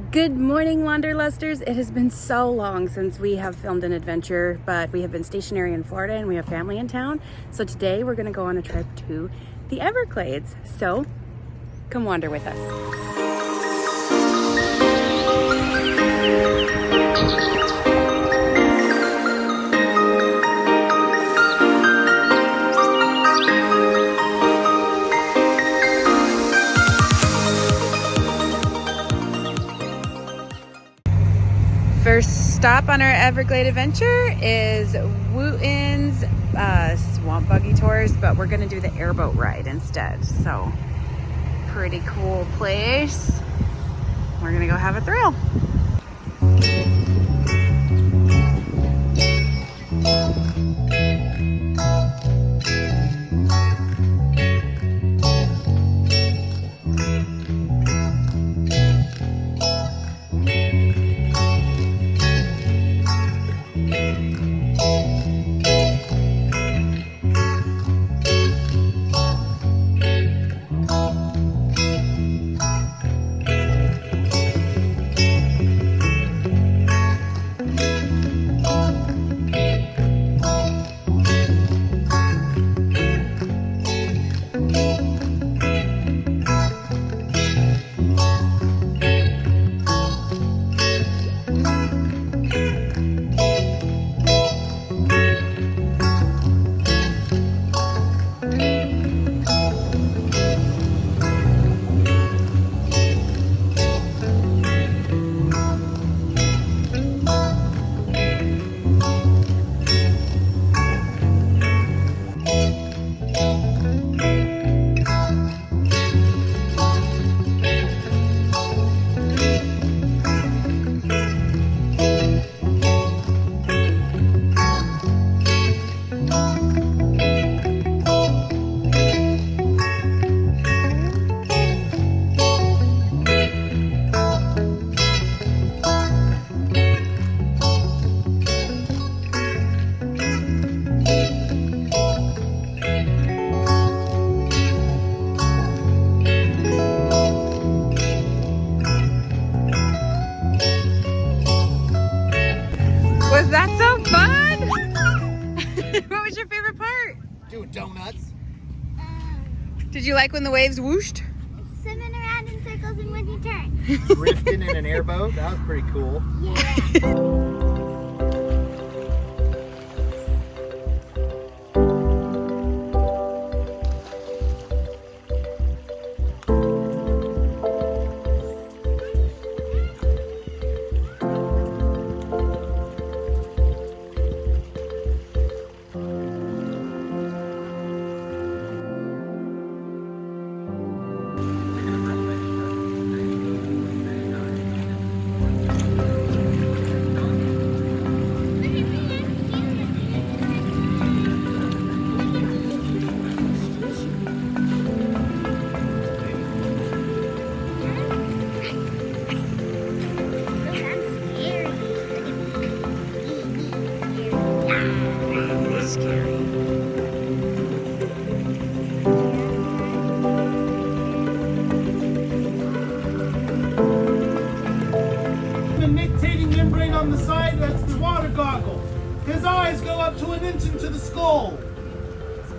Good morning, Wanderlusters. It has been so long since we have filmed an adventure, but we have been stationary in Florida and we have family in town. So today we're going to go on a trip to the Everglades. So come wander with us. First stop on our Everglade adventure is Wooten's swamp buggy tours, but we're gonna do the airboat ride instead. So pretty cool place. We're gonna go have a thrill. Was that so fun? What was your favorite part? Doing donuts. Did you like when the waves whooshed? Swimming around in circles and when you turn. Drifting in an airboat. That was pretty cool. Yeah. Membrane on the side, that's the water goggle. His eyes go up to an inch into the skull.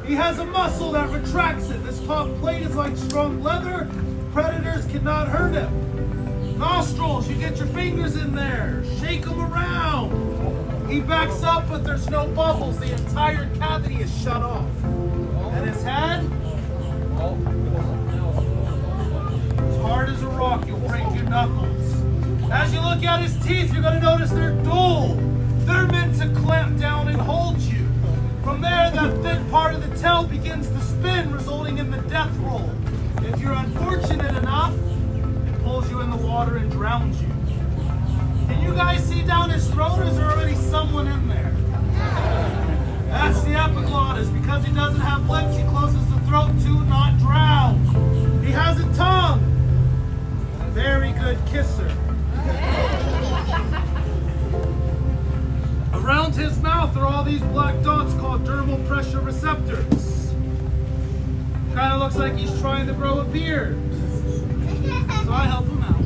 He has a muscle that retracts it. This top plate is like strong leather. Predators cannot hurt him. Nostrils, you get your fingers in there. Shake him around. He backs up, but there's no bubbles. The entire cavity is shut off. And his head? As hard as a rock, you'll break your knuckles. As you look at his teeth, you're going to notice they're dull. They're meant to clamp down and hold you. From there, that thick part of the tail begins to spin, resulting in the death roll. If you're unfortunate enough, it pulls you in the water and drowns you. Can you guys see down his throat, or is there already someone in there? That's the epiglottis. Because he doesn't have lips, he closes the throat to not drown. He has a tongue. Very good kisser. Around his mouth are all these black dots called dermal pressure receptors. Kind of looks like he's trying to grow a beard. So I help him out.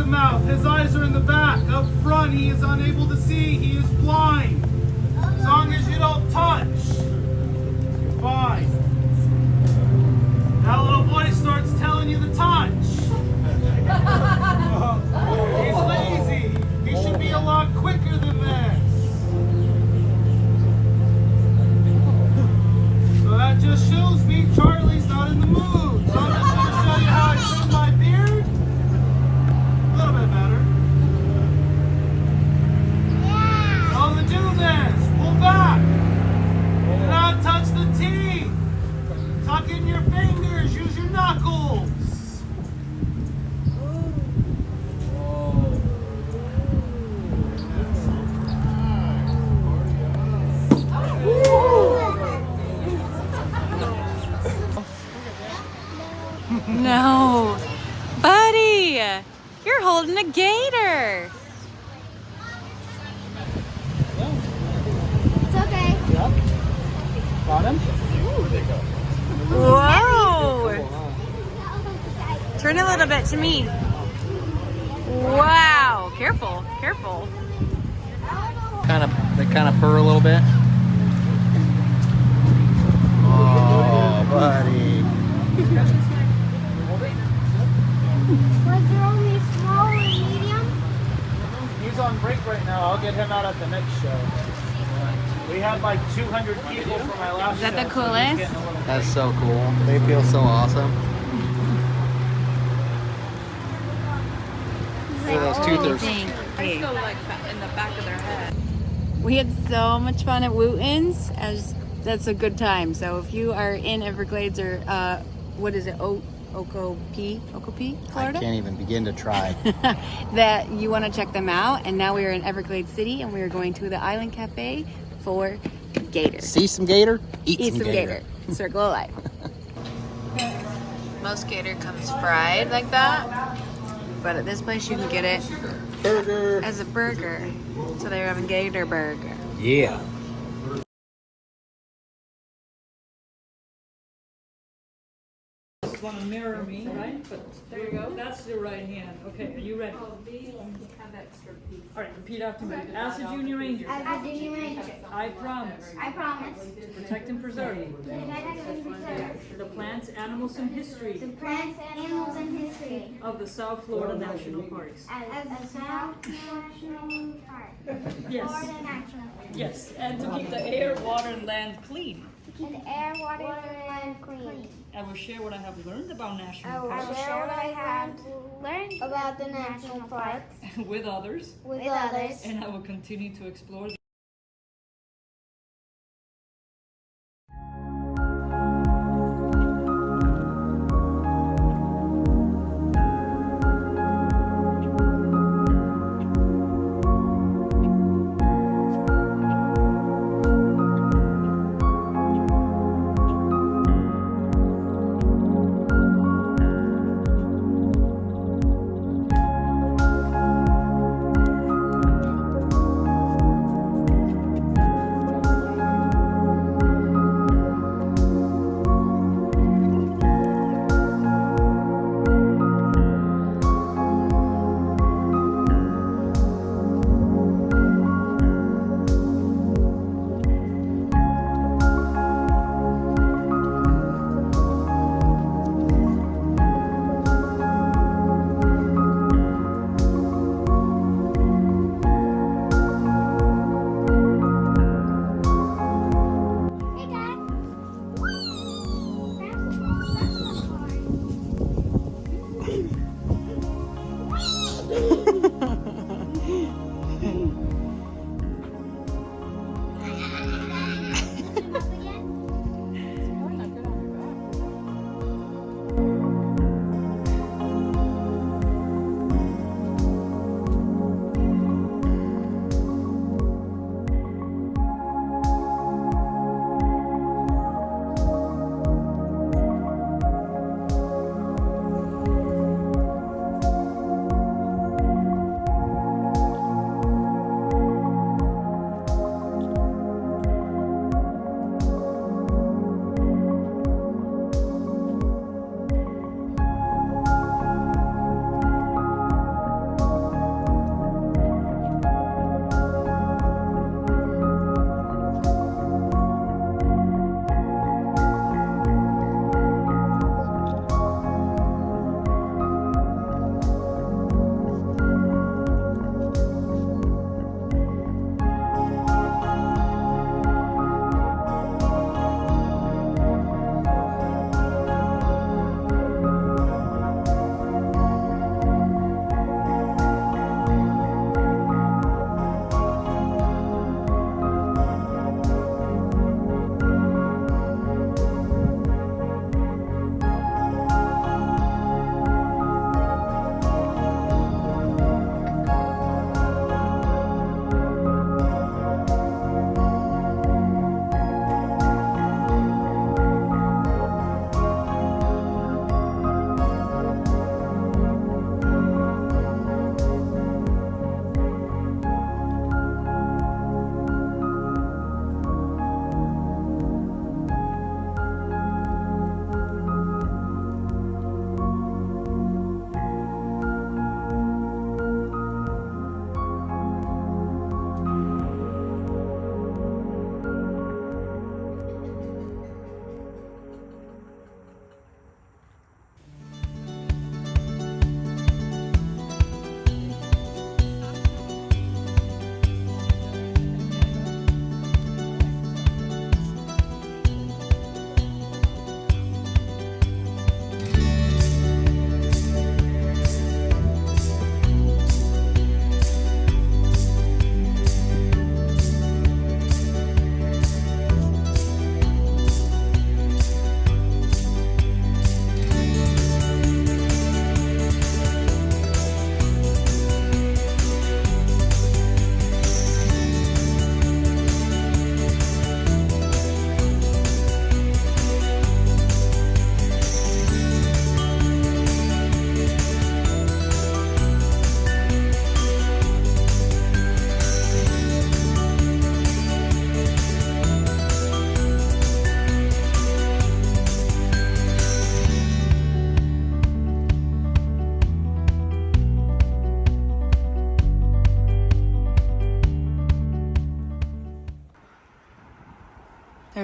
mouth. His eyes are in the back. Up front, he is unable to see. He is blind. As long as you don't touch, you're fine. That little voice starts telling you to touch. He's lazy. He should be a lot quicker than this. So that just shows me Charlie's not in the mood. So I'm just going to show you how I trim my beard. A little bit better. So to do this, pull back. Do not touch the teeth. Tuck in your fingers. Use your knuckles. No. Buddy, you're holding a gator. It's okay. Got him? Whoa. Turn a little bit to me. Wow. Careful, careful. They kind of purr a little bit. Oh, buddy. Was there only small and medium? He's on break right now. I'll get him out at the next show. We had like 200 people for my last show. Is that the so he's coolest? getting a little- That's so cool. They feel so awesome. So those toothers. Let's go like in the back of their head. We had so much fun at Wooten's. That's a good time. So if you are in Everglades or what is it, Okope, I Florida? can't even begin to try. That you want to check them out. And now we are in Everglades City and we are going to the Island Cafe for gators. See some gator? Eat some gator. Circle of life. Most gator comes fried like that, but at this place you can get it Burger. as a burger. So they're having gator burger. Yeah. Just want to mirror me, right? But there you go. That's your right hand. Okay, are you ready? All right, repeat after me. As a junior ranger, As a junior ranger, I promise I promise to protect and preserve to protect and preserve the plants, animals, and the history plants, animals, and history of the South Florida National Parks. as the South National Park. Yes, Florida National Park. yes, and to keep the air, water, and land clean. To keep the air, water, and land clean. I will share what I have learned about I national will parks share what I have learned about the national parks with others, with others. and I will continue to explore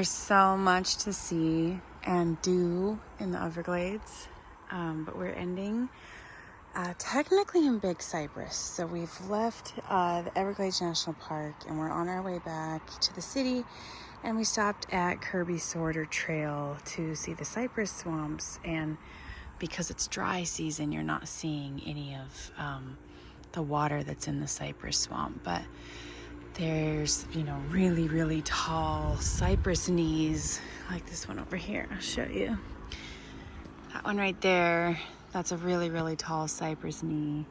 There's so much to see and do in the Everglades, but we're ending technically in Big Cypress. So we've left the Everglades National Park and we're on our way back to the city, and we stopped at Kirby Sorter Trail to see the cypress swamps, and because it's dry season, you're not seeing any of the water that's in the cypress swamp, but there's, you know, really, really tall cypress knees, like this one over here. I'll show you. That one right there, that's a really, really tall cypress knee,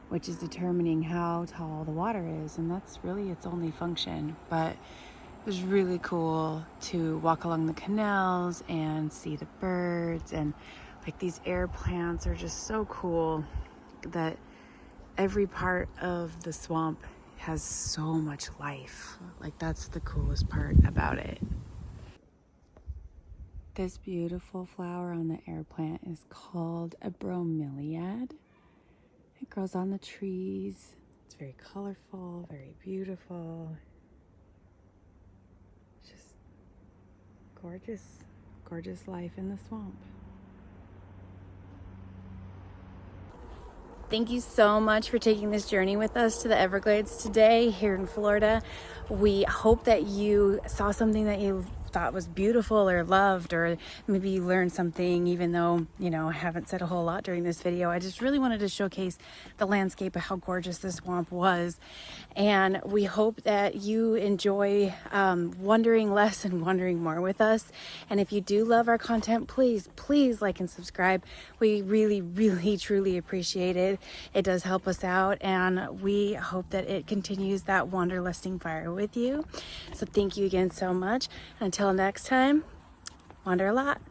which is determining how tall the water is, and that's really its only function. But it was really cool to walk along the canals and see the birds, and like these air plants are just so cool that every part of the swamp has so much life. Like, that's the coolest part about it. This beautiful flower on the air plant is called a bromeliad. It grows on the trees. It's very colorful, very beautiful. It's just gorgeous, gorgeous life in the swamp. Thank you so much for taking this journey with us to the Everglades today here in Florida. We hope that you saw something that you thought was beautiful or loved, or maybe you learned something, even though, you know, I haven't said a whole lot during this video. I just really wanted to showcase the landscape of how gorgeous this swamp was. And we hope that you enjoy wondering less and wondering more with us. And if you do love our content, please like and subscribe. We really, really, truly appreciate it. It does help us out, and we hope that it continues that wanderlusting fire with you. So thank you again so much. Until next time, wander a lot.